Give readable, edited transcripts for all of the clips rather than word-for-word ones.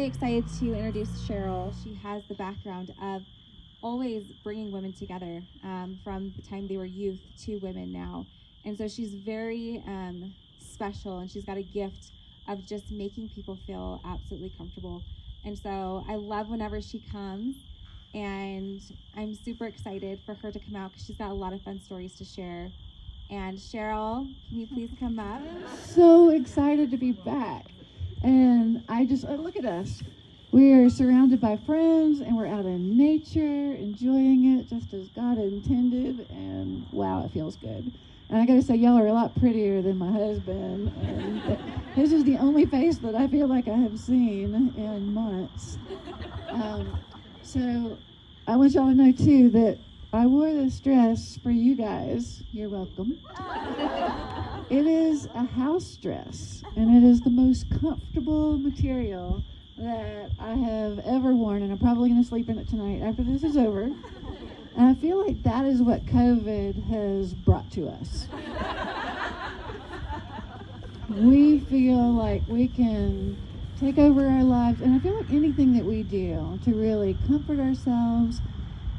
really excited to introduce Cheryl. She has the background of always bringing women together from the time they were youth to women now. And so she's very special, and she's got a gift of just making people feel absolutely comfortable. And so I love whenever she comes, and I'm super excited for her to come out because she's got a lot of fun stories to share. And Cheryl, can you please come up? So excited to be back. And look at us. We are surrounded by friends, and we're out in nature, enjoying it just as God intended. And wow, it feels good. And I gotta say, y'all are a lot prettier than my husband. And this is the only face that I feel like I have seen in months. So I want y'all to know too that I wore this dress for you guys. You're welcome. It is a house dress, and it is the most comfortable material that I have ever worn, and I'm probably going to sleep in it tonight after this is over. And I feel like that is what COVID has brought to us. We feel like we can take over our lives, and I feel like anything that we do to really comfort ourselves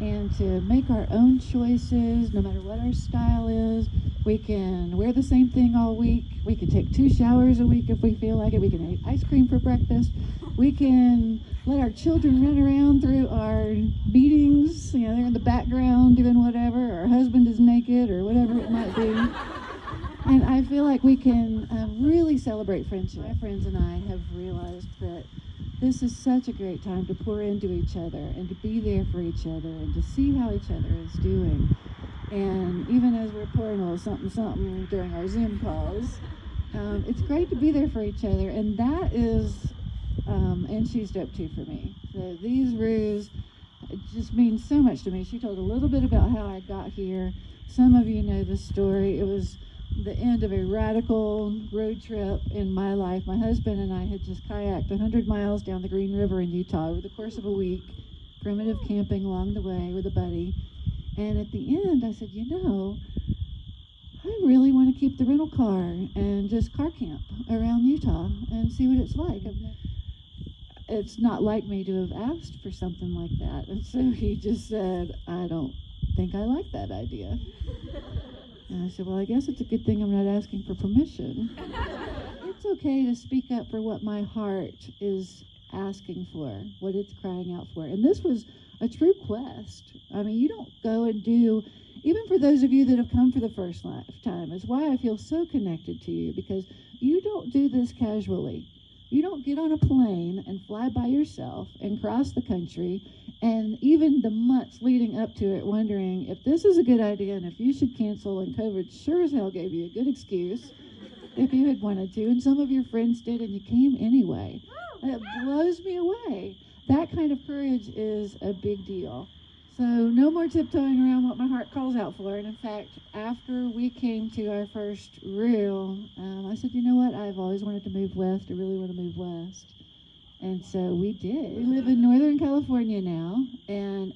and to make our own choices, no matter what our style is. We can wear the same thing all week. We can take 2 showers a week if we feel like it. We can eat ice cream for breakfast. We can let our children run around through our meetings. You know, they're in the background doing whatever. Our husband is naked or whatever it might be. And I feel like we can really celebrate friendship. My friends and I have realized that this is such a great time to pour into each other and to be there for each other and to see how each other is doing. And even as we're pouring a little something during our Zoom calls, it's great to be there for each other. And that is, and she's dope too for me. So these roos just mean so much to me. She told a little bit about how I got here. Some of you know the story. It was the end of a radical road trip in my life. My husband and I had just kayaked 100 miles down the Green River in Utah over the course of a week, primitive camping along the way with a buddy. And at the end, I said, you know, I really want to keep the rental car and just car camp around Utah and see what it's like. It's not like me to have asked for something like that. And so he just said, I don't think I like that idea. And I said, well, I guess it's a good thing I'm not asking for permission. It's okay to speak up for what my heart is asking for, what it's crying out for. And this was a true quest. I mean, you don't go and do, even for those of you that have come for the first time, is why I feel so connected to you, because you don't do this casually. You don't get on a plane and fly by yourself and cross the country, and even the months leading up to it wondering if this is a good idea and if you should cancel, and COVID sure as hell gave you a good excuse if you had wanted to, and some of your friends did, and you came anyway. It blows me away. That kind of courage is a big deal. So no more tiptoeing around what my heart calls out for. And in fact, after we came to our first reel, I said, you know what? I've always wanted to move west. I really want to move west. And so we did. We live in Northern California now, and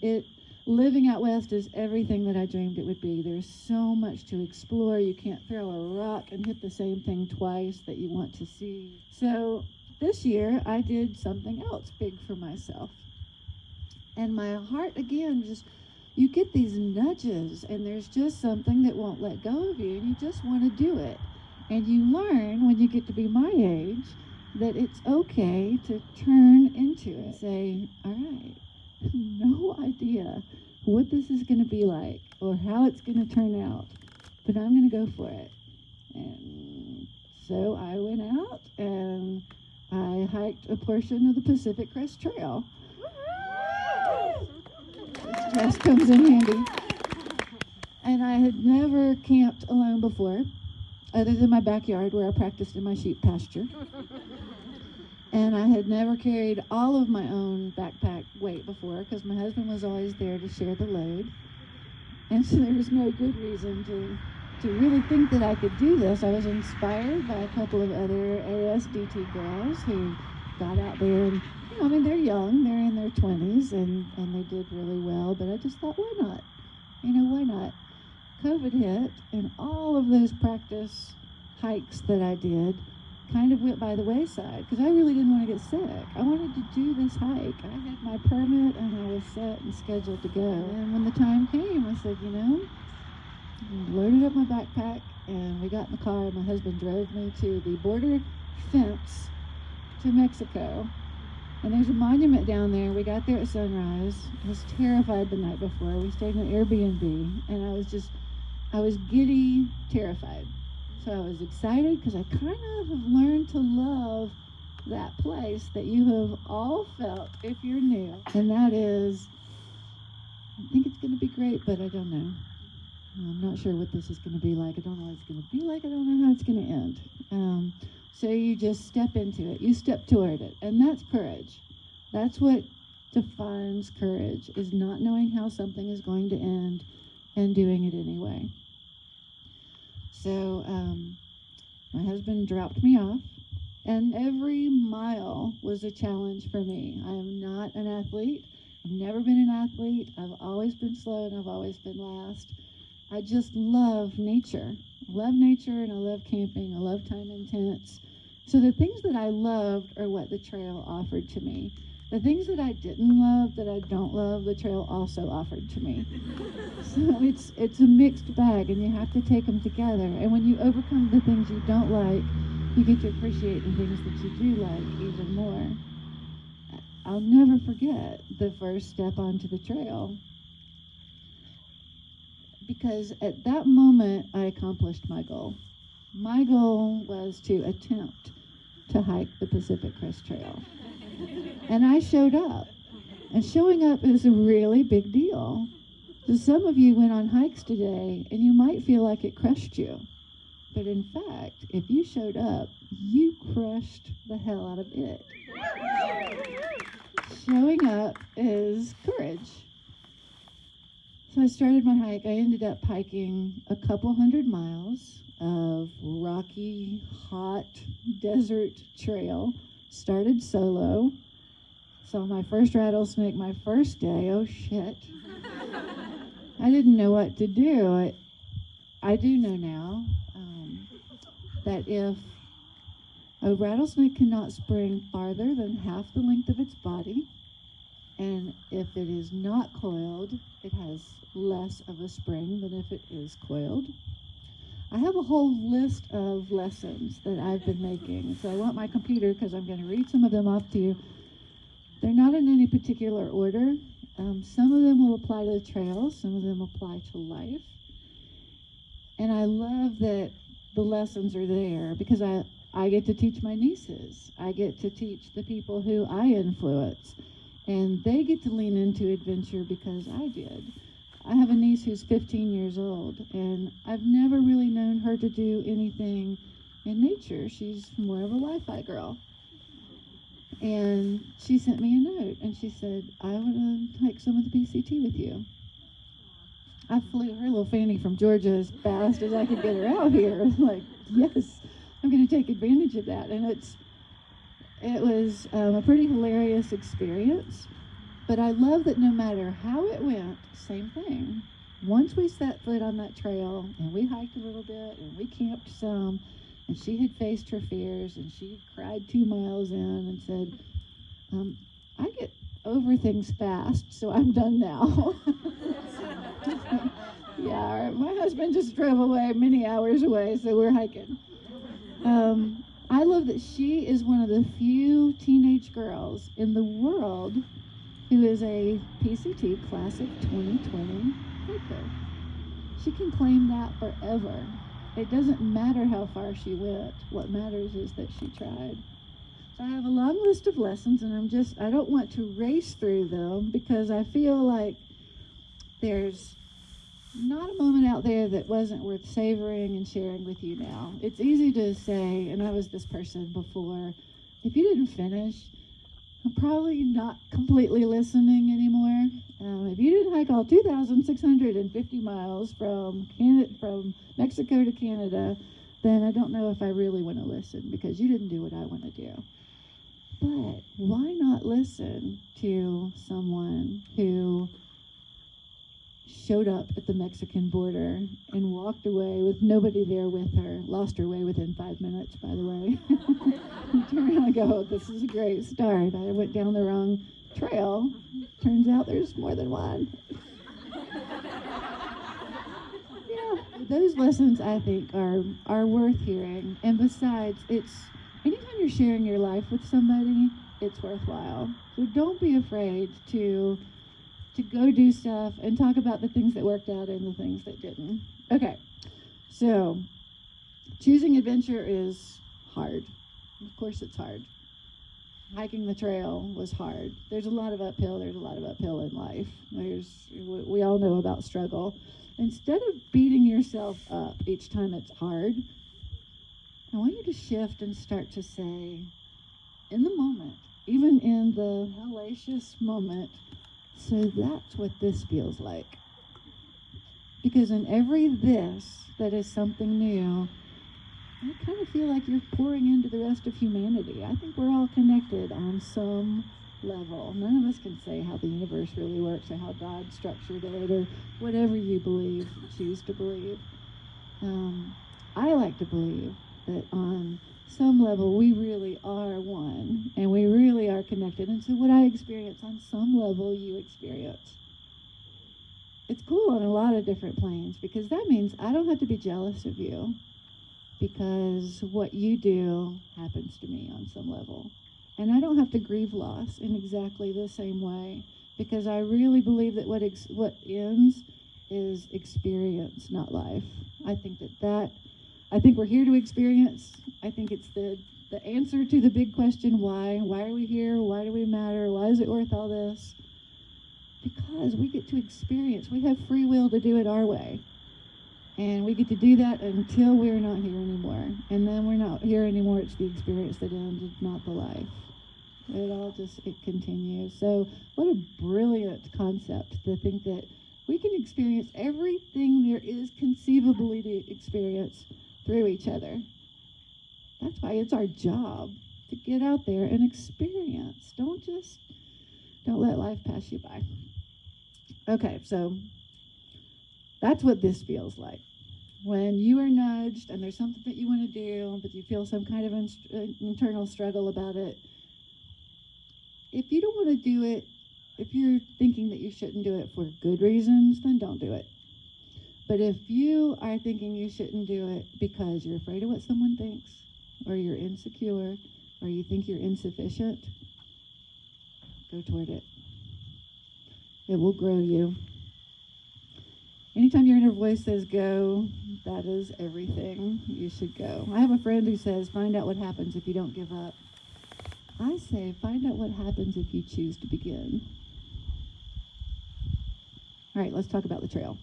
living out west is everything that I dreamed it would be. There's so much to explore. You can't throw a rock and hit the same thing twice that you want to see. So this year, I did something else big for myself. And my heart, again, you get these nudges, and there's just something that won't let go of you, and you just want to do it. And you learn when you get to be my age that it's okay to turn into it. Say, all right, no idea what this is going to be like or how it's going to turn out, but I'm going to go for it. And so I went out and I hiked a portion of the Pacific Crest Trail. This dress comes in handy. And I had never camped alone before, other than my backyard where I practiced in my sheep pasture. And I had never carried all of my own backpack weight before because my husband was always there to share the load. And so there was no good reason to really think that I could do this. I was inspired by a couple of other ASDT girls who got out there and, I mean, they're young, they're in their 20s, and they did really well, but I just thought, why not? Why not? COVID hit, and all of those practice hikes that I did kind of went by the wayside because I really didn't want to get sick. I wanted to do this hike. I had my permit and I was set and scheduled to go. And when the time came, I said, I loaded up my backpack and we got in the car. My husband drove me to the border fence to Mexico. And there's a monument down there. We got there at sunrise. I was terrified the night before. We stayed in an Airbnb, and I was giddy, terrified. So I was excited because I kind of have learned to love that place that you have all felt if you're new. And that is, I think it's going to be great, but I don't know. I'm not sure what this is going to be like. I don't know what it's going to be like. I don't know how it's going to end. So you just step into it. You step toward it. And that's courage. That's what defines courage, is not knowing how something is going to end and doing it anyway. So my husband dropped me off, and every mile was a challenge for me. I am not an athlete. I've never been an athlete. I've always been slow, and I've always been last. I just love nature. I love nature, and I love camping. I love time in tents. So the things that I loved are what the trail offered to me. The things that I didn't love, that I don't love, the trail also offered to me. So it's a mixed bag, and you have to take them together. And when you overcome the things you don't like, you get to appreciate the things that you do like even more. I'll never forget the first step onto the trail, because at that moment I accomplished my goal. My goal was to attempt to hike the Pacific Crest Trail. And I showed up. And showing up is a really big deal. So some of you went on hikes today and you might feel like it crushed you. But in fact, if you showed up, you crushed the hell out of it. Showing up is courage. So I started my hike. I ended up hiking a couple 100 miles of rocky, hot desert trail. Started solo. Saw my first rattlesnake my first day. Oh shit. I didn't know what to do. I do know now that if a rattlesnake cannot spring farther than half the length of its body, and if it is not coiled, it has less of a spring than if it is coiled. I have a whole list of lessons that I've been making. So I want my computer, because I'm going to read some of them off to you. They're not in any particular order. Some of them will apply to the trail. Some of them apply to life. And I love that the lessons are there because I get to teach my nieces. I get to teach the people who I influence. And they get to lean into adventure because I did. I have a niece who's 15 years old, and I've never really known her to do anything in nature. She's more of a Wi-Fi girl. And she sent me a note, and she said, I want to hike some of the PCT with you. I flew her little fanny from Georgia as fast as I could get her out here. Like, yes, I'm going to take advantage of that. And it was a pretty hilarious experience. But I love that no matter how it went, same thing. Once we set foot on that trail and we hiked a little bit and we camped some, and she had faced her fears and she cried 2 miles in and said, I get over things fast, so I'm done now. Yeah, my husband just drove away many hours away, so we're hiking. I love that she is one of the few teenage girls in the world who is a PCT Classic 2020 hiker. She can claim that forever. It doesn't matter how far she went. What matters is that she tried. So I have a long list of lessons, and I don't want to race through them because I feel like there's not a moment out there that wasn't worth savoring and sharing with you now. It's easy to say, and I was this person before, if you didn't finish, I'm probably not completely listening anymore. If you didn't hike all 2,650 miles from Mexico to Canada, then I don't know if I really want to listen because you didn't do what I want to do. But why not listen to someone who showed up at the Mexican border and walked away with nobody there with her. Lost her way within 5 minutes, by the way. Turn around and go, this is a great start. I went down the wrong trail. Turns out there's more than one. Yeah, those lessons I think are worth hearing. And besides, it's anytime you're sharing your life with somebody, it's worthwhile. So don't be afraid to go do stuff and talk about the things that worked out and the things that didn't. Okay, so choosing adventure is hard. Of course it's hard. Hiking the trail was hard. There's a lot of uphill in life. We all know about struggle. Instead of beating yourself up each time it's hard, I want you to shift and start to say, in the moment, even in the hellacious moment, so that's what this feels like. Because in every this that is something new, I kind of feel like you're pouring into the rest of humanity. I think we're all connected on some level. None of us can say how the universe really works or how God structured it or whatever you believe, choose to believe. I like to believe that on some level we really are one and we really are connected. And so what I experience on some level you experience. It's cool on a lot of different planes because that means I don't have to be jealous of you because what you do happens to me on some level. And I don't have to grieve loss in exactly the same way because I really believe that what ends is experience, not life. I think we're here to experience. I think it's the answer to the big question, why? Why are we here? Why do we matter? Why is it worth all this? Because we get to experience. We have free will to do it our way. And we get to do that until we're not here anymore. And then we're not here anymore. It's the experience that ends, not the life. It continues. So what a brilliant concept to think that we can experience everything there is conceivably to experience through each other. That's why it's our job to get out there and experience. Don't let life pass you by. Okay, so that's what this feels like. When you are nudged and there's something that you want to do, but you feel some kind of internal struggle about it, if you don't want to do it, if you're thinking that you shouldn't do it for good reasons, then don't do it. But if you are thinking you shouldn't do it because you're afraid of what someone thinks, or you're insecure, or you think you're insufficient, go toward it. It will grow you. Anytime your inner voice says go, that is everything. You should go. I have a friend who says, find out what happens if you don't give up. I say, find out what happens if you choose to begin. All right, let's talk about the trail.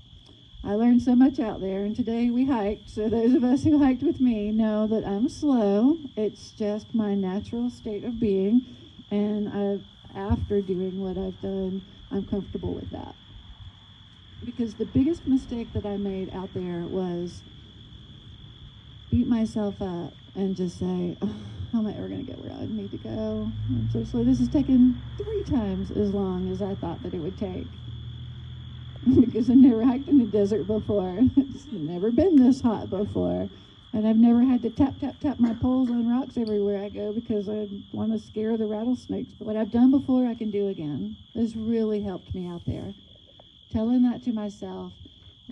I learned so much out there, and today we hiked. So those of us who hiked with me know that I'm slow. It's just my natural state of being, and after doing what I've done, I'm comfortable with that. Because the biggest mistake that I made out there was beat myself up and just say, oh, how am I ever going to get where I need to go? I'm so slow. This has taken 3 times as long as I thought that it would take. Because I've never hiked in the desert before. It's never been this hot before. And I've never had to tap my poles on rocks everywhere I go because I want to scare the rattlesnakes. But what I've done before, I can do again. This really helped me out there. Telling that to myself.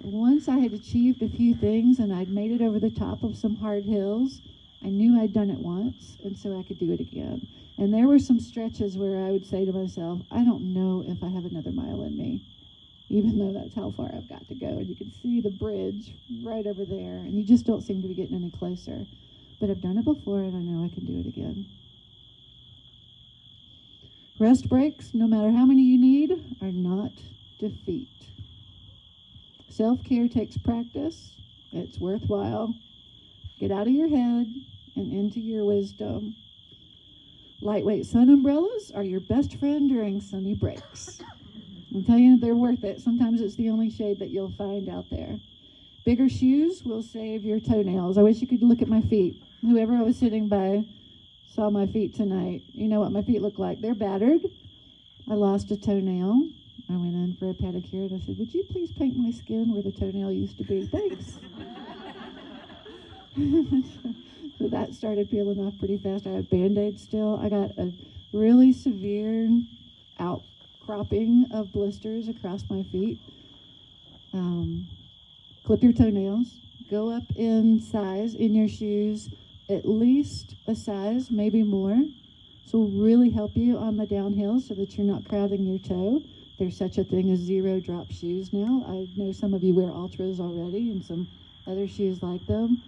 Once I had achieved a few things and I'd made it over the top of some hard hills, I knew I'd done it once, and so I could do it again. And there were some stretches where I would say to myself, I don't know if I have another mile in me, even though that's how far I've got to go. And you can see the bridge right over there, and you just don't seem to be getting any closer. But I've done it before, and I know I can do it again. Rest breaks, no matter how many you need, are not defeat. Self-care takes practice. It's worthwhile. Get out of your head and into your wisdom. Lightweight sun umbrellas are your best friend during sunny breaks. I'm telling you, they're worth it. Sometimes it's the only shade that you'll find out there. Bigger shoes will save your toenails. I wish you could look at my feet. Whoever I was sitting by saw my feet tonight. You know what my feet look like. They're battered. I lost a toenail. I went in for a pedicure and I said, would you please paint my skin where the toenail used to be? Thanks. So that started peeling off pretty fast. I had Band-Aids still. I got a really severe outcropping of blisters across my feet. Clip your toenails. Go up in size in your shoes, at least a size, maybe more. This will really help you on the downhill so that you're not crowding your toe. There's such a thing as zero drop shoes now. I know some of you wear Ultras already and some other shoes like them.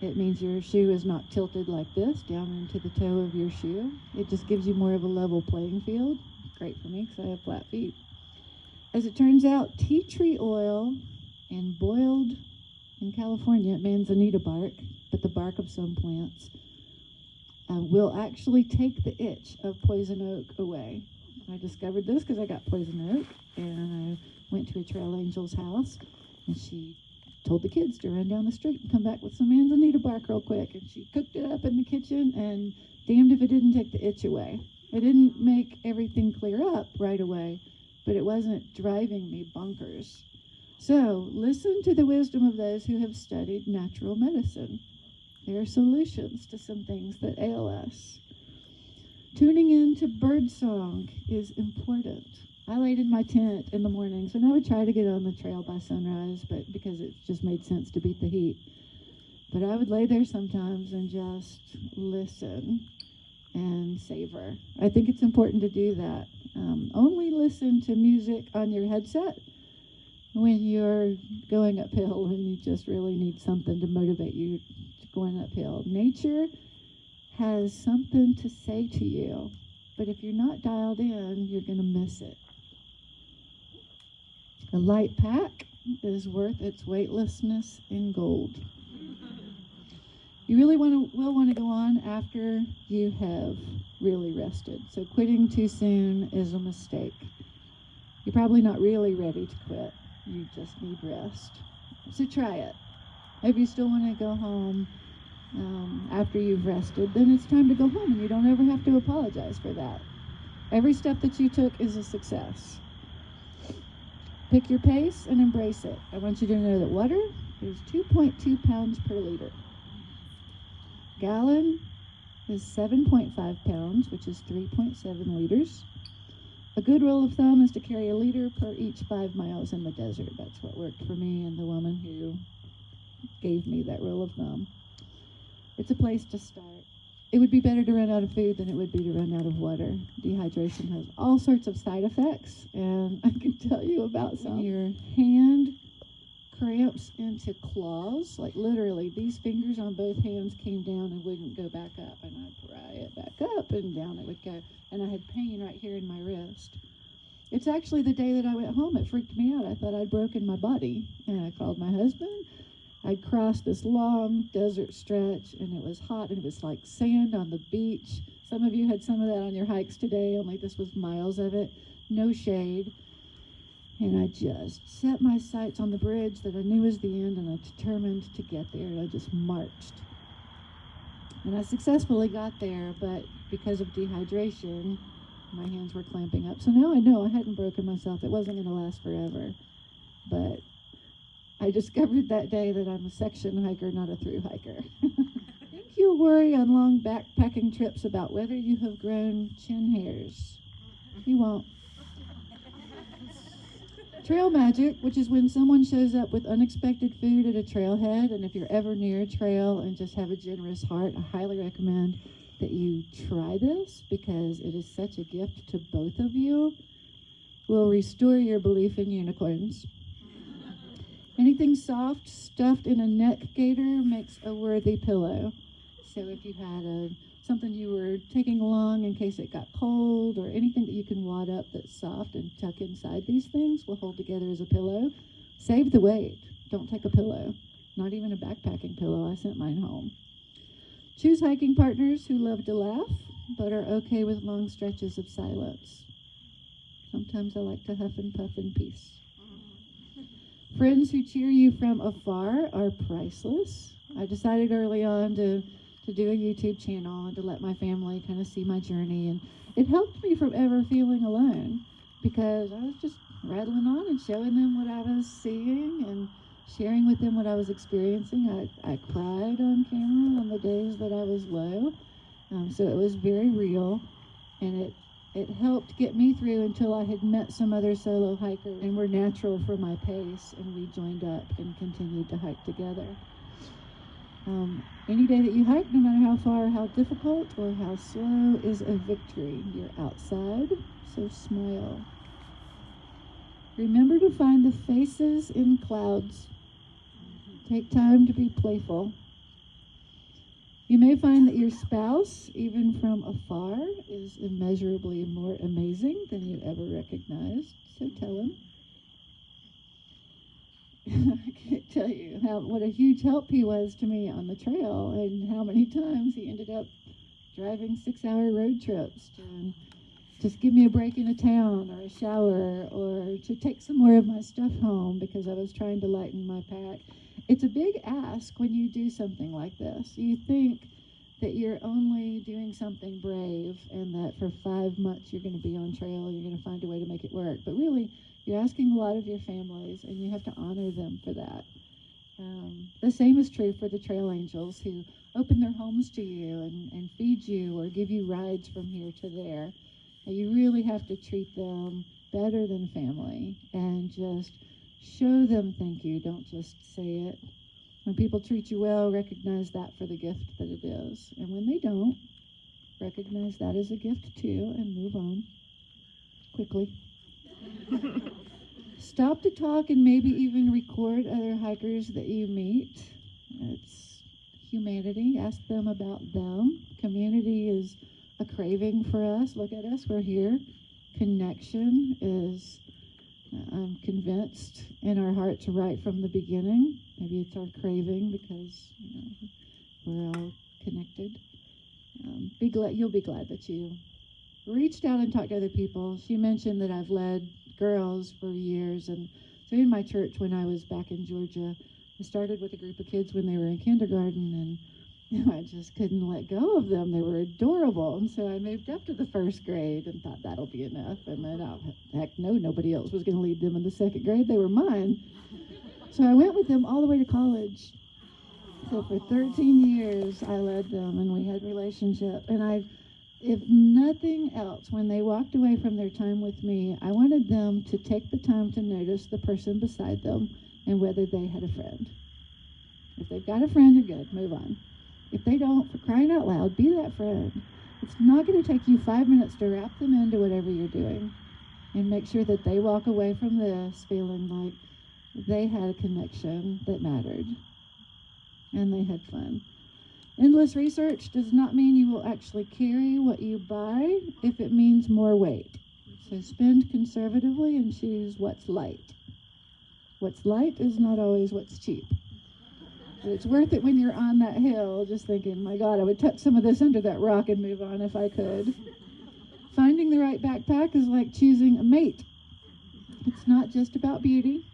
It means your shoe is not tilted like this down into the toe of your shoe. It just gives you more of a level playing field. Great for me because I have flat feet. As it turns out, tea tree oil and boiled, in California, manzanita bark, but the bark of some plants, will actually take the itch of poison oak away. I discovered this because I got poison oak, and I went to a trail angel's house, and she told the kids to run down the street and come back with some manzanita bark real quick, and she cooked it up in the kitchen, and damned if it didn't take the itch away. It didn't make everything clear up right away, but it wasn't driving me bonkers. So listen to the wisdom of those who have studied natural medicine. There are solutions to some things that ail us. Tuning in to birdsong is important. I laid in my tent in the mornings, and I would try to get on the trail by sunrise, but because it just made sense to beat the heat. But I would lay there sometimes and just listen and savor. I think it's important to do that. Only listen to music on your headset when you're going uphill and you just really need something to motivate you to going uphill. Nature has something to say to you, but if you're not dialed in, you're going to miss it. A light pack is worth its weightlessness in gold. You really will want to go on after you have really rested. So quitting too soon is a mistake. You're probably not really ready to quit. You just need rest. So try it. If you still want to go home after you've rested, then it's time to go home, and you don't ever have to apologize for that. Every step that you took is a success. Pick your pace and embrace it. I want you to know that water is 2.2 pounds per liter. Gallon is 7.5 pounds, which is 3.7 liters. A good rule of thumb is to carry a liter per each 5 miles in the desert. That's what worked for me and the woman who gave me that rule of thumb. It's a place to start. It would be better to run out of food than it would be to run out of water. Dehydration has all sorts of side effects, and I can tell you about some. Your hand cramps into claws, like literally these fingers on both hands came down and wouldn't go back up, and I'd pry it back up and down it would go, and I had pain right here in my wrist. It's actually the day that I went home, it freaked me out. I thought I'd broken my body, and I called my husband. I'd crossed this long desert stretch, and it was hot, and it was like sand on the beach. Some of you had some of that on your hikes today, only this was miles of it, no shade. And I just set my sights on the bridge that I knew was the end, and I determined to get there, and I just marched. And I successfully got there, but because of dehydration, my hands were clamping up. So now I know I hadn't broken myself. It wasn't going to last forever. But I discovered that day that I'm a section hiker, not a through hiker. I think you'll worry on long backpacking trips about whether you have grown chin hairs. You won't. Trail magic, which is when someone shows up with unexpected food at a trailhead, and if you're ever near a trail and just have a generous heart, I highly recommend that you try this because it is such a gift to both of you. Will restore your belief in unicorns. Anything soft stuffed in a neck gaiter makes a worthy pillow. So if you had something you were taking along in case it got cold, or anything that you can wad up that's soft and tuck inside these things will hold together as a pillow. Save the weight. Don't take a pillow. Not even a backpacking pillow. I sent mine home. Choose hiking partners who love to laugh, but are okay with long stretches of silence. Sometimes I like to huff and puff in peace. Friends who cheer you from afar are priceless. I decided early on to do a YouTube channel and to let my family kind of see my journey, and it helped me from ever feeling alone because I was just rattling on and showing them what I was seeing and sharing with them what I was experiencing. I cried on camera on the days that I was low. So it was very real, and it helped get me through until I had met some other solo hikers and were natural for my pace, and we joined up and continued to hike together. Any day that you hike, no matter how far, how difficult, or how slow, is a victory. You're outside, so smile. Remember to find the faces in clouds. Take time to be playful. You may find that your spouse, even from afar, is immeasurably more amazing than you ever recognized, so tell him. I can't tell you what a huge help he was to me on the trail, and how many times he ended up driving 6-hour road trips to just give me a break in a town or a shower, or to take some more of my stuff home because I was trying to lighten my pack. It's a big ask when you do something like this. You think that you're only doing something brave and that for 5 months you're going to be on trail, you're going to find a way to make it work. But really, you're asking a lot of your families, and you have to honor them for that. The same is true for the trail angels who open their homes to you and feed you or give you rides from here to there. And you really have to treat them better than family and just show them thank you. Don't just say it. When people treat you well, recognize that for the gift that it is. And when they don't, recognize that as a gift too and move on quickly. Stop to talk and maybe even record other hikers that you meet. It's humanity. Ask them about them. Community is a craving for us. Look at us. We're here. Connection is, I'm convinced, in our hearts right from the beginning. Maybe it's our craving because we're all connected. You'll be glad that you reached out and talked to other people. She mentioned that I've led girls for years, and so in my church when I was back in Georgia, I started with a group of kids when they were in kindergarten, and I just couldn't let go of them. They were adorable, and so I moved up to the first grade and thought that'll be enough, and then heck no, nobody else was going to lead them in the second grade. They were mine. So I went with them all the way to college. So for 13 years I led them, and we had a relationship, and if nothing else, when they walked away from their time with me, I wanted them to take the time to notice the person beside them and whether they had a friend. If they've got a friend, you're good. Move on. If they don't, for crying out loud, be that friend. It's not going to take you 5 minutes to wrap them into whatever you're doing, and make sure that they walk away from this feeling like they had a connection that mattered and they had fun. Endless research does not mean you will actually carry what you buy if it means more weight. So spend conservatively and choose what's light. What's light is not always what's cheap. But it's worth it when you're on that hill just thinking, my God, I would tuck some of this under that rock and move on if I could. Finding the right backpack is like choosing a mate. It's not just about beauty.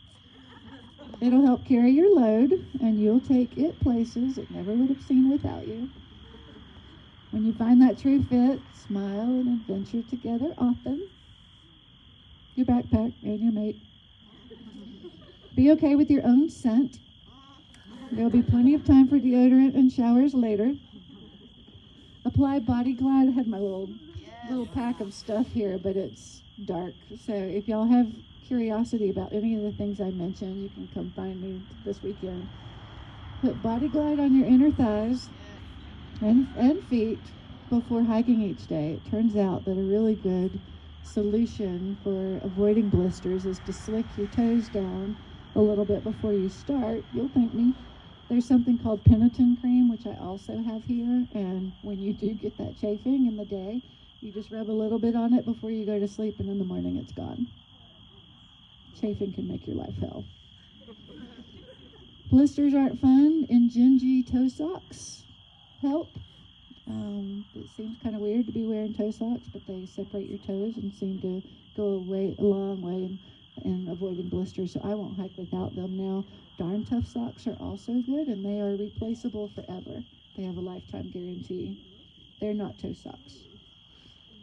It'll help carry your load, and you'll take it places it never would have seen without you. When you find that true fit, smile and adventure together often. Your backpack and your mate. Be okay with your own scent. There'll be plenty of time for deodorant and showers later. Apply Body Glide. I had my little pack of stuff here, but it's dark. So if y'all have curiosity about any of the things I mentioned, you can come find me this weekend. Put Body Glide on your inner thighs and feet before hiking each day. It turns out that a really good solution for avoiding blisters is to slick your toes down a little bit before you start. You'll thank me. There's something called Peniton cream, which I also have here, and when you do get that chafing in the day, you just rub a little bit on it before you go to sleep, and in the morning it's gone. Chafing can make your life hell. Blisters aren't fun, and gingy toe socks help. It seems kind of weird to be wearing toe socks, but they separate your toes and seem to go a long way in avoiding blisters, so I won't hike without them now. Darn Tough socks are also good, and they are replaceable forever. They have a lifetime guarantee. They're not toe socks.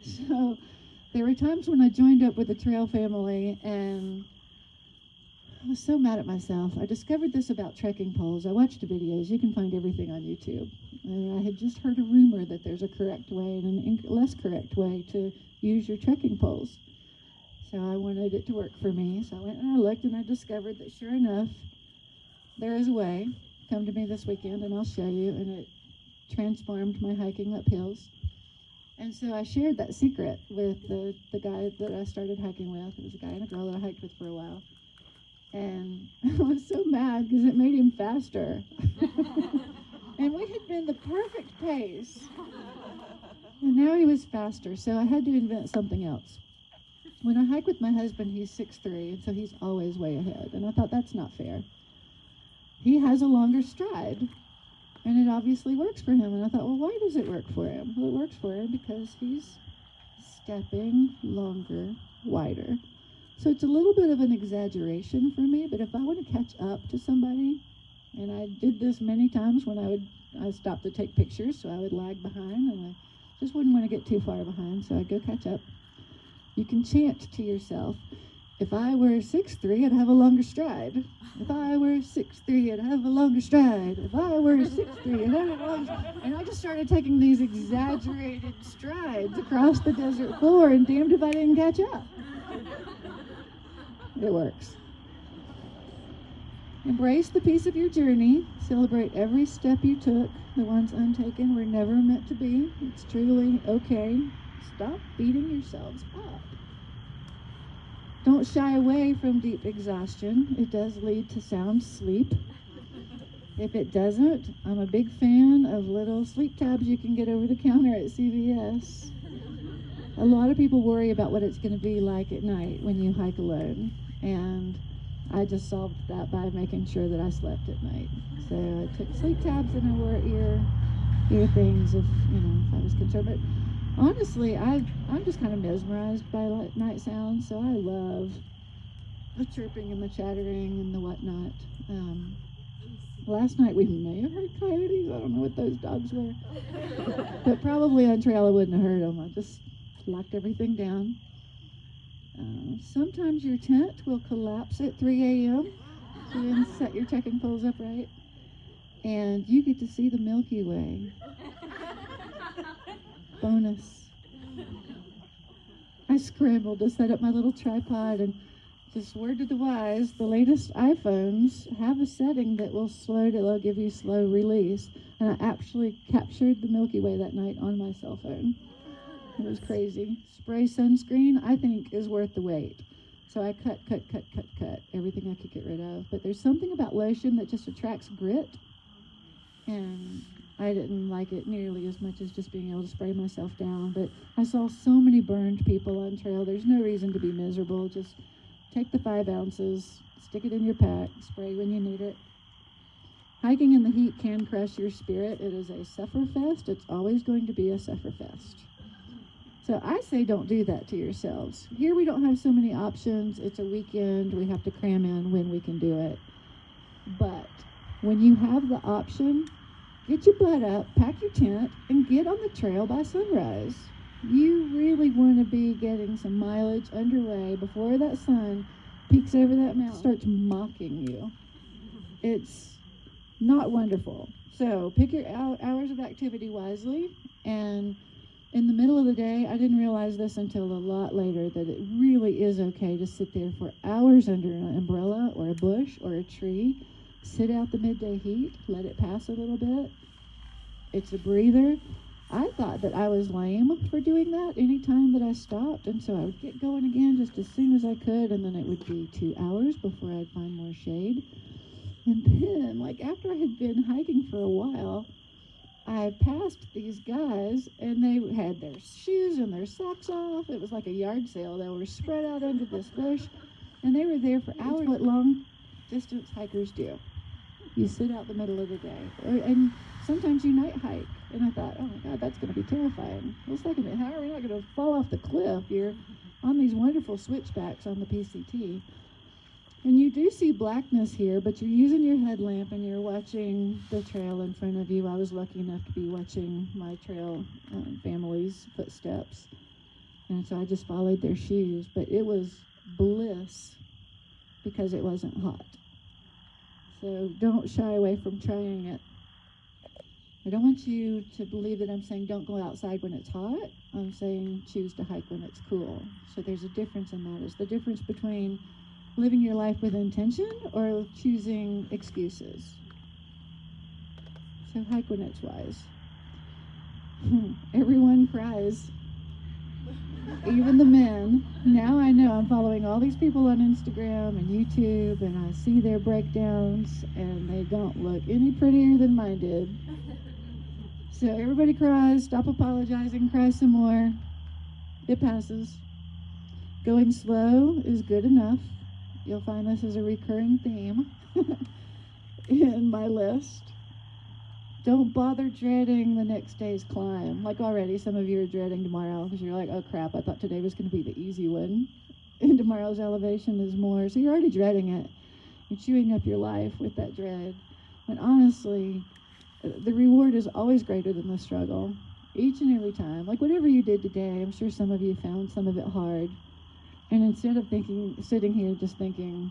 So There were times when I joined up with the trail family and I was so mad at myself. I discovered this about trekking poles. I watched the videos. You can find everything on YouTube. And I had just heard a rumor that there's a correct way and an less correct way to use your trekking poles. So I wanted it to work for me. So I went and I looked and I discovered that sure enough, there is a way. Come to me this weekend and I'll show you. And it transformed my hiking up hills. And so I shared that secret with the guy that I started hiking with. It was a guy and a girl that I hiked with for a while. And I was so mad because it made him faster. And we had been the perfect pace. And now he was faster, so I had to invent something else. When I hike with my husband, he's 6'3", and so he's always way ahead. And I thought, that's not fair. He has a longer stride, and it obviously works for him. And I thought, well, why does it work for him? Well, it works for him because he's stepping longer, wider. So it's a little bit of an exaggeration for me, but if I want to catch up to somebody, and I did this many times when I stopped to take pictures, so I would lag behind, and I just wouldn't want to get too far behind, so I'd go catch up. You can chant to yourself, if I were 6'3", I'd have a longer stride. If I were 6'3", I'd have a longer stride. If I were 6'3", I'd have a longer stride. And I just started taking these exaggerated strides across the desert floor, and damned if I didn't catch up. It works. Embrace the piece of your journey. Celebrate every step you took. The ones untaken were never meant to be. It's truly okay. Stop beating yourselves up. Don't shy away from deep exhaustion. It does lead to sound sleep. If it doesn't, I'm a big fan of little sleep tabs you can get over the counter at CVS. A lot of people worry about what it's going to be like at night when you hike alone. And I just solved that by making sure that I slept at night. So I took sleep tabs and I wore ear things if I was concerned. But honestly, I'm just kind of mesmerized by night sounds. So I love the chirping and the chattering and the whatnot. Last night we may have heard coyotes. I don't know what those dogs were. But probably on trail I wouldn't have heard them. I just locked everything down. Sometimes your tent will collapse at 3 a.m. So then set your trekking poles upright. And you get to see the Milky Way. Bonus. I scrambled to set up my little tripod, and just word to the wise, the latest iPhones have a setting that will give you slow release. And I actually captured the Milky Way that night on my cell phone. It was crazy. Spray sunscreen, I think, is worth the wait. So I cut everything I could get rid of. But there's something about lotion that just attracts grit. And I didn't like it nearly as much as just being able to spray myself down. But I saw so many burned people on trail. There's no reason to be miserable. Just take the 5 ounces, stick it in your pack, spray when you need it. Hiking in the heat can crush your spirit. It is a sufferfest. It's always going to be a sufferfest. So I say don't do that to yourselves. Here we don't have so many options. It's a weekend. We have to cram in when we can do it. But when you have the option, get your butt up, pack your tent, and get on the trail by sunrise. You really want to be getting some mileage underway before that sun peeks over that mountain, starts mocking you. It's not wonderful. So pick your hours of activity wisely. And in the middle of the day, I didn't realize this until a lot later, that it really is okay to sit there for hours under an umbrella or a bush or a tree. Sit out the midday heat, let it pass a little bit. It's a breather. I thought that I was lame for doing that any time that I stopped, and so I would get going again just as soon as I could, and then it would be 2 hours before I'd find more shade. And then, after I had been hiking for a while, I passed these guys, and they had their shoes and their socks off. It was like a yard sale. They were spread out under this bush, and they were there for hours. What long-distance hikers do. You sit out the middle of the day, and sometimes you night hike. And I thought, oh my God, that's going to be terrifying. It's like, how are we not going to fall off the cliff? You're on these wonderful switchbacks on the PCT. And you do see blackness here, but you're using your headlamp and you're watching the trail in front of you. I was lucky enough to be watching my trail family's footsteps. And so I just followed their shoes, but it was bliss because it wasn't hot. So don't shy away from trying it. I don't want you to believe that I'm saying don't go outside when it's hot. I'm saying choose to hike when it's cool. So there's a difference in that. It's the difference between living your life with intention or choosing excuses. So hike when it's wise. Everyone cries. Even the men. Now I know I'm following all these people on Instagram and YouTube, and I see their breakdowns, and they don't look any prettier than mine did. So everybody cries, stop apologizing, cry some more. It passes. Going slow is good enough. You'll find this is a recurring theme in my list. Don't bother dreading the next day's climb. Like already, some of you are dreading tomorrow because you're like, oh crap, I thought today was going to be the easy one. And tomorrow's elevation is more. So you're already dreading it. You're chewing up your life with that dread. When honestly, the reward is always greater than the struggle. Each and every time. Like whatever you did today, I'm sure some of you found some of it hard. And instead of sitting here just thinking,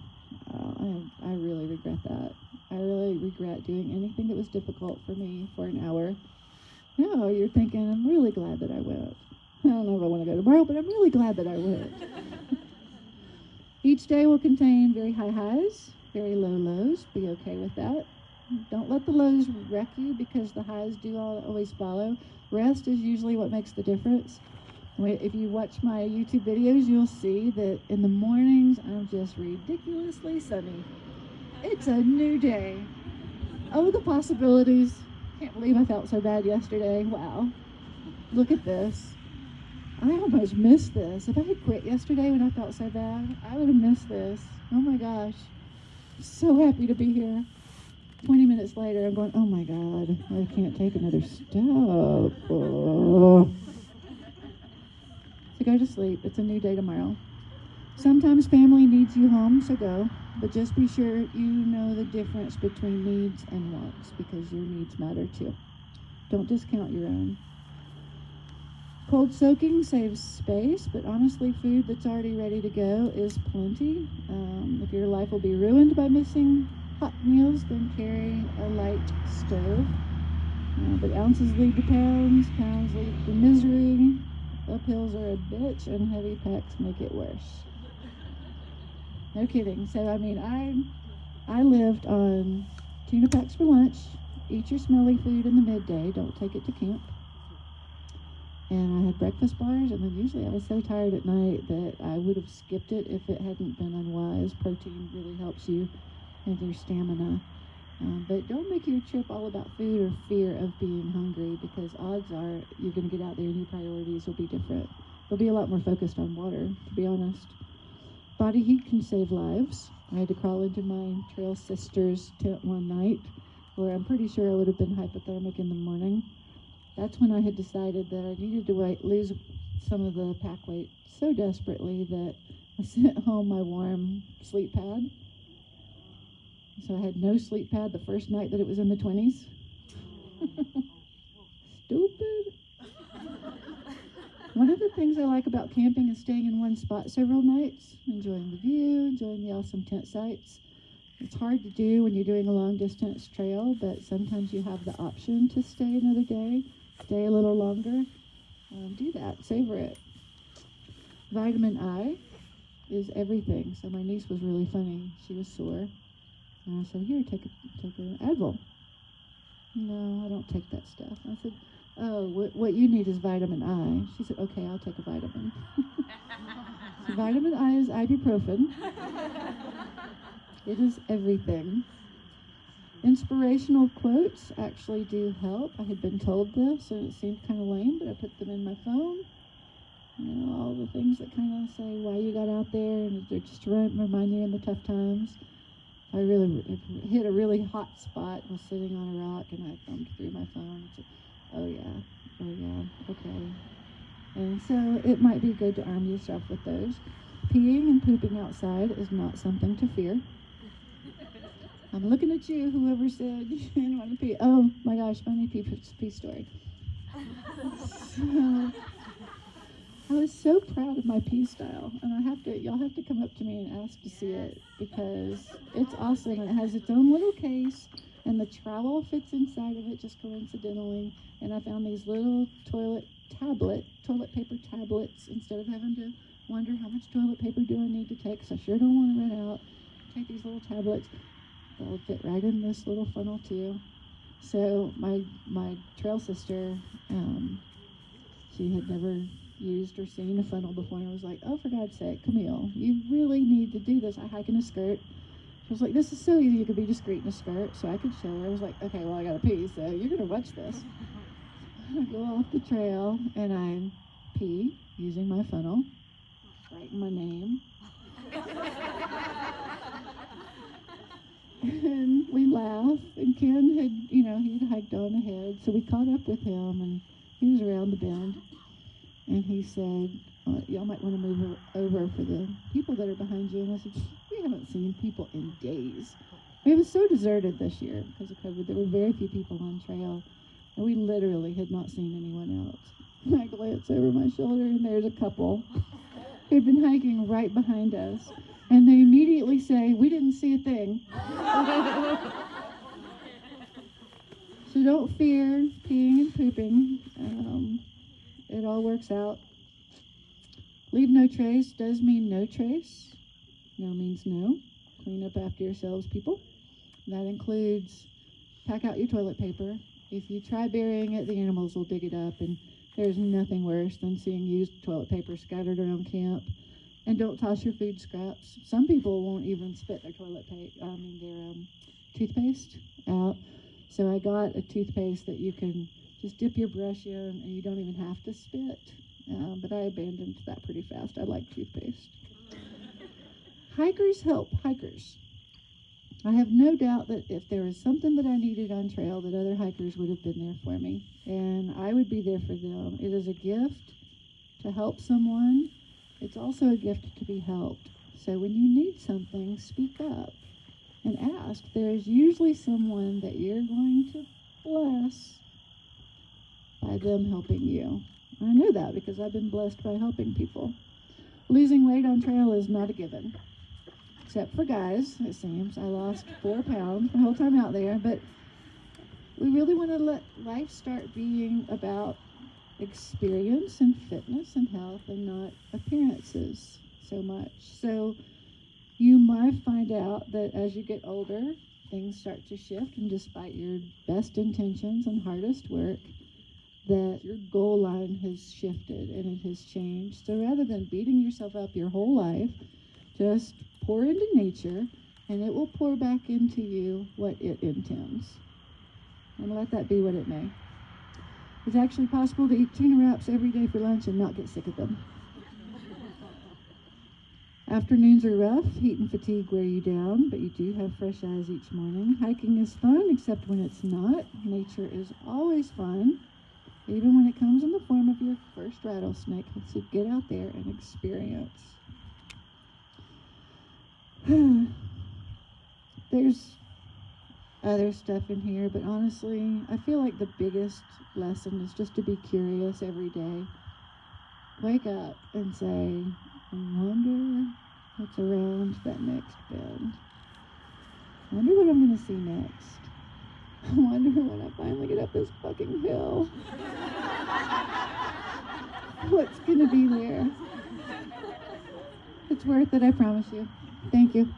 oh, I really regret that. I really regret doing anything that was difficult for me for an hour. No, you're thinking, I'm really glad that I went. I don't know if I want to go tomorrow, but I'm really glad that I went. Each day will contain very high highs, very low lows. Be okay with that. Don't let the lows wreck you because the highs do always follow. Rest is usually what makes the difference. If you watch my YouTube videos, you'll see that in the mornings, I'm just ridiculously sunny. It's a new day. Oh, the possibilities. Can't believe I felt so bad yesterday. Wow. Look at this. I almost missed this. If I had quit yesterday when I felt so bad, I would have missed this. Oh my gosh. So happy to be here. 20 minutes later, I'm going, oh my God, I can't take another step. Oh. So go to sleep. It's a new day tomorrow. Sometimes family needs you home, so go. But just be sure you know the difference between needs and wants because your needs matter too. Don't discount your own. Cold soaking saves space, but honestly, food that's already ready to go is plenty. If your life will be ruined by missing hot meals, then carry a light stove. But ounces lead to pounds, pounds lead to misery. Uphills are a bitch, and heavy packs make it worse. No kidding. So, I lived on tuna packs for lunch. Eat your smelly food in the midday. Don't take it to camp. And I had breakfast bars, and then usually I was so tired at night that I would have skipped it if it hadn't been unwise. Protein really helps you and your stamina. But don't make your trip all about food or fear of being hungry because odds are you're going to get out there and your priorities will be different. They'll be a lot more focused on water, to be honest. Body heat can save lives. I had to crawl into my trail sister's tent one night where I'm pretty sure I would have been hypothermic in the morning. That's when I had decided that I needed to lose some of the pack weight so desperately that I sent home my warm sleep pad. So I had no sleep pad the first night that it was in the 20s. Stupid. One of the things I like about camping is staying in one spot several nights, enjoying the view, enjoying the awesome tent sites. It's hard to do when you're doing a long distance trail, but sometimes you have the option to stay another day, stay a little longer. Do that, savor it. Vitamin I is everything. So my niece was really funny. She was sore. And I said, here, take an Advil. No, I don't take that stuff. I said, oh, what you need is vitamin I. She said, okay, I'll take a vitamin. So vitamin I is ibuprofen. It is everything. Inspirational quotes actually do help. I had been told this, and it seemed kind of lame, but I put them in my phone. All the things that kind of say why you got out there, and they're just to remind you in the tough times. I really hit a really hot spot, was sitting on a rock, and I thumbed through my phone and said, oh yeah, okay. And so it might be good to arm yourself with those. Peeing and pooping outside is not something to fear. I'm looking at you, whoever said you didn't want to pee. Oh my gosh, funny pee story. So, I was so proud of my pea style, and y'all have to come up to me and ask to see it because it's awesome. It has its own little case, and the trowel fits inside of it just coincidentally. And I found these little toilet paper tablets instead of having to wonder how much toilet paper do I need to take because I sure don't want to run out. Take these little tablets. They'll fit right in this little funnel too. So my trail sister, she had never used or seen a funnel before, and I was like, oh, for God's sake, Camille, you really need to do this. I hike in a skirt. She was like, this is so easy. You could be discreet in a skirt. So I could show her. I was like, okay, well, I got to pee, so you're going to watch this. I go off the trail, and I pee using my funnel, writing my name. And we laugh, and Ken had, he'd hiked on ahead, so we caught up with him, and he was around the bend, and he said, y'all might want to move over for the people that are behind you. And I said, we haven't seen people in days. It was so deserted this year because of COVID. There were very few people on trail, and we literally had not seen anyone else. And I glance over my shoulder, and there's a couple who'd been hiking right behind us. And they immediately say, we didn't see a thing. So don't fear peeing and pooping. It all works out. Leave no trace does mean no trace. No means no. Clean up after yourselves, people. That includes pack out your toilet paper. If you try burying it, the animals will dig it up, and there's nothing worse than seeing used toilet paper scattered around camp. And don't toss your food scraps. Some people won't even spit their toothpaste out. So I got a toothpaste that you can just dip your brush in, and you don't even have to spit. But I abandoned that pretty fast. I like toothpaste. Hikers help hikers. I have no doubt that if there was something that I needed on trail, that other hikers would have been there for me, and I would be there for them. It is a gift to help someone. It's also a gift to be helped. So when you need something, speak up and ask. There is usually someone that you're going to bless by them helping you. I know that because I've been blessed by helping people. Losing weight on trail is not a given. Except for guys, it seems. I lost 4 pounds the whole time out there, but we really want to let life start being about experience and fitness and health and not appearances so much. So you might find out that as you get older, things start to shift, and despite your best intentions and hardest work, that your goal line has shifted and it has changed. So rather than beating yourself up your whole life, just pour into nature, and it will pour back into you what it intends. And let that be what it may. It's actually possible to eat tuna wraps every day for lunch and not get sick of them. Afternoons are rough. Heat and fatigue wear you down, but you do have fresh eyes each morning. Hiking is fun, except when it's not. Nature is always fun, even when it comes in the form of your first rattlesnake. So get out there and experience. There's other stuff in here, but honestly, I feel like the biggest lesson is just to be curious every day. Wake up and say, I wonder what's around that next bend. I wonder what I'm going to see next. I wonder when I finally get up this fucking hill, what's going to be there. It's worth it, I promise you. Thank you.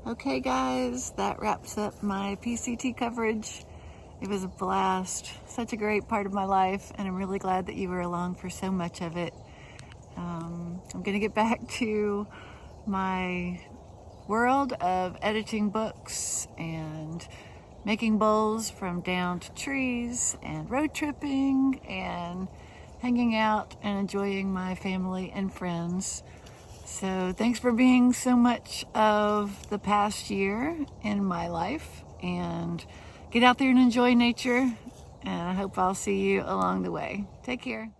Okay, guys, that wraps up my PCT coverage. It was a blast, such a great part of my life, and I'm really glad that you were along for so much of it. I'm going to get back to my world of editing books and making bowls from down to trees and road tripping and hanging out and enjoying my family and friends. So thanks for being so much of the past year in my life, and get out there and enjoy nature, and I hope I'll see you along the way. Take care.